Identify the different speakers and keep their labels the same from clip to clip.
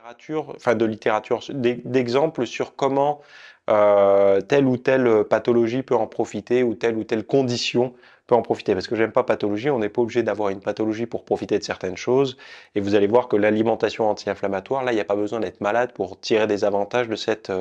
Speaker 1: littérature, enfin de littérature, d'exemples sur comment telle ou telle pathologie peut en profiter ou telle condition peut en profiter. Parce que j'aime pas pathologie, on n'est pas obligé d'avoir une pathologie pour profiter de certaines choses. Et vous allez voir que l'alimentation anti-inflammatoire, là, il n'y a pas besoin d'être malade pour tirer des avantages de cette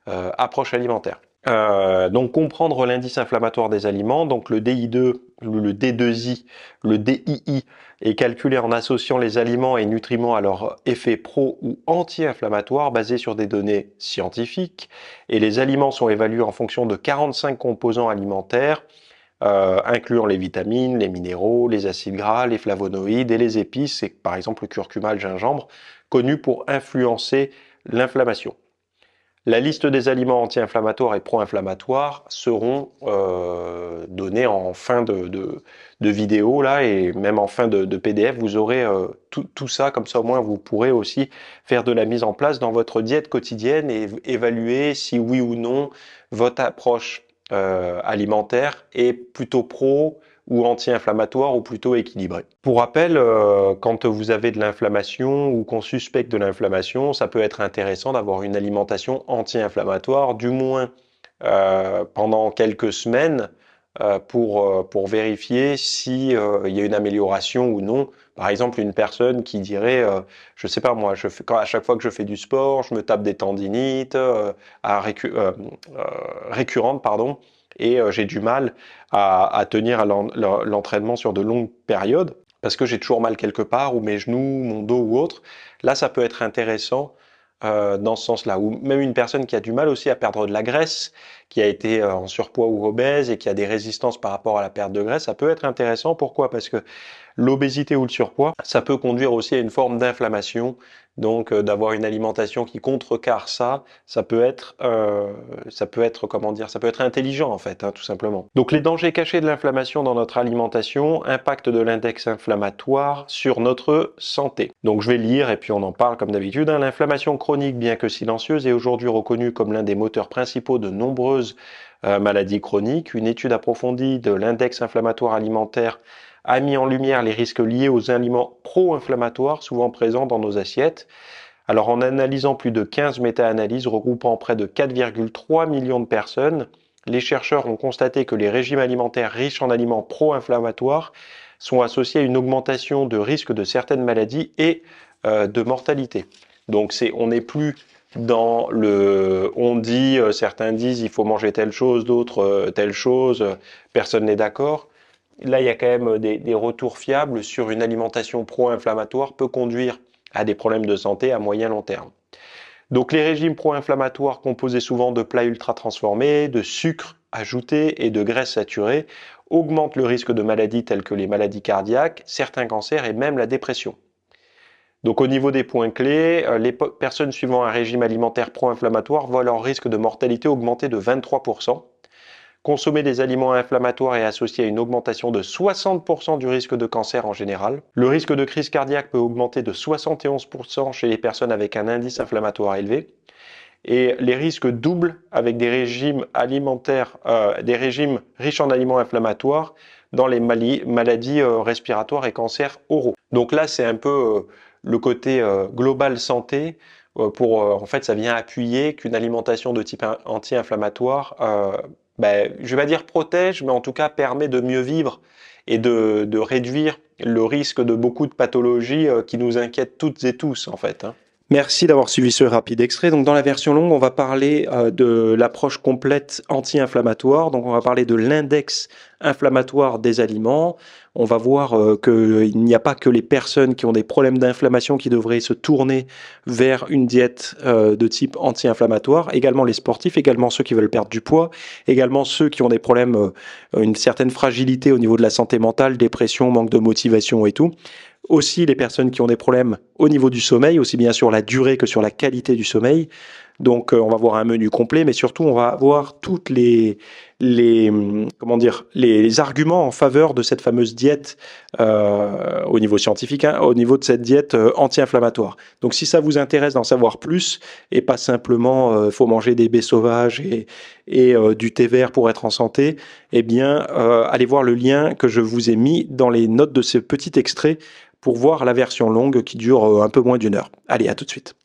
Speaker 1: approche alimentaire. Donc comprendre l'indice inflammatoire des aliments, donc le DI2, le D2I, le DII est calculé en associant les aliments et nutriments à leur effet pro ou anti-inflammatoire basé sur des données scientifiques, et les aliments sont évalués en fonction de 45 composants alimentaires, incluant les vitamines, les minéraux, les acides gras, les flavonoïdes et les épices, et par exemple le curcuma, le gingembre, connus pour influencer l'inflammation. La liste des aliments anti-inflammatoires et pro-inflammatoires seront donnés en fin de vidéo là, et même en fin de PDF. Vous aurez tout ça, comme ça au moins vous pourrez aussi faire de la mise en place dans votre diète quotidienne et évaluer si oui ou non votre approche alimentaire est plutôt pro ou anti-inflammatoire ou plutôt équilibré. Pour rappel, quand vous avez de l'inflammation ou qu'on suspecte de l'inflammation, ça peut être intéressant d'avoir une alimentation anti-inflammatoire, du moins pendant quelques semaines, pour vérifier si il y a une amélioration ou non. Par exemple, une personne qui dirait, je sais pas moi, à chaque fois que je fais du sport, je me tape des tendinites récurrentes, pardon, et j'ai du mal à tenir à l'entraînement sur de longues périodes parce que j'ai toujours mal quelque part, ou mes genoux, mon dos ou autre. Là, ça peut être intéressant dans ce sens-là. Ou même une personne qui a du mal aussi à perdre de la graisse, qui a été en surpoids ou obèse et qui a des résistances par rapport à la perte de graisse, ça peut être intéressant. Pourquoi? Parce que l'obésité ou le surpoids, ça peut conduire aussi à une forme d'inflammation. Donc d'avoir une alimentation qui contrecarre ça, ça peut être comment dire, ça peut être intelligent en fait, hein, tout simplement. Donc les dangers cachés de l'inflammation dans notre alimentation, impact de l'index inflammatoire sur notre santé. Donc je vais lire et puis on en parle comme d'habitude. Hein. L'inflammation chronique, bien que silencieuse, est aujourd'hui reconnue comme l'un des moteurs principaux de nombreuses maladies chroniques. Une étude approfondie de l'index inflammatoire alimentaire a mis en lumière les risques liés aux aliments pro-inflammatoires souvent présents dans nos assiettes. Alors en analysant plus de 15 méta-analyses regroupant près de 4,3 millions de personnes, les chercheurs ont constaté que les régimes alimentaires riches en aliments pro-inflammatoires sont associés à une augmentation de risque de certaines maladies et de mortalité. Donc on n'est plus dans certains disent il faut manger telle chose, d'autres telle chose, personne n'est d'accord. Là, il y a quand même des retours fiables sur une alimentation pro-inflammatoire peut conduire à des problèmes de santé à moyen long terme. Donc les régimes pro-inflammatoires composés souvent de plats ultra transformés, de sucre ajouté et de graisses saturées augmentent le risque de maladies telles que les maladies cardiaques, certains cancers et même la dépression. Donc au niveau des points clés, les personnes suivant un régime alimentaire pro-inflammatoire voient leur risque de mortalité augmenter de 23%. Consommer des aliments inflammatoires est associé à une augmentation de 60% du risque de cancer en général. Le risque de crise cardiaque peut augmenter de 71% chez les personnes avec un indice inflammatoire élevé. Et les risques doublent avec des régimes alimentaires, des régimes riches en aliments inflammatoires dans les maladies respiratoires et cancers oraux. Donc là, c'est un peu le côté global santé. En fait, ça vient appuyer qu'une alimentation de type anti-inflammatoire je vais pas dire protège, mais en tout cas permet de mieux vivre et de réduire le risque de beaucoup de pathologies qui nous inquiètent toutes et tous en fait. Hein. Merci d'avoir suivi ce rapide extrait. Donc dans la version longue, on va parler de l'approche complète anti-inflammatoire. Donc on va parler de l'index inflammatoire des aliments. On va voir qu'il n'y a pas que les personnes qui ont des problèmes d'inflammation qui devraient se tourner vers une diète de type anti-inflammatoire. Également les sportifs, également ceux qui veulent perdre du poids, également ceux qui ont des problèmes, une certaine fragilité au niveau de la santé mentale, dépression, manque de motivation et tout. Aussi les personnes qui ont des problèmes au niveau du sommeil, aussi bien sur la durée que sur la qualité du sommeil. Donc on va voir un menu complet, mais surtout on va voir toutes les arguments en faveur de cette fameuse diète au niveau scientifique, hein, au niveau de cette diète anti-inflammatoire. Donc si ça vous intéresse d'en savoir plus et pas simplement faut manger des baies sauvages et du thé vert pour être en santé, eh bien allez voir le lien que je vous ai mis dans les notes de ce petit extrait pour voir la version longue qui dure un peu moins d'1 heure. Allez, à tout de suite.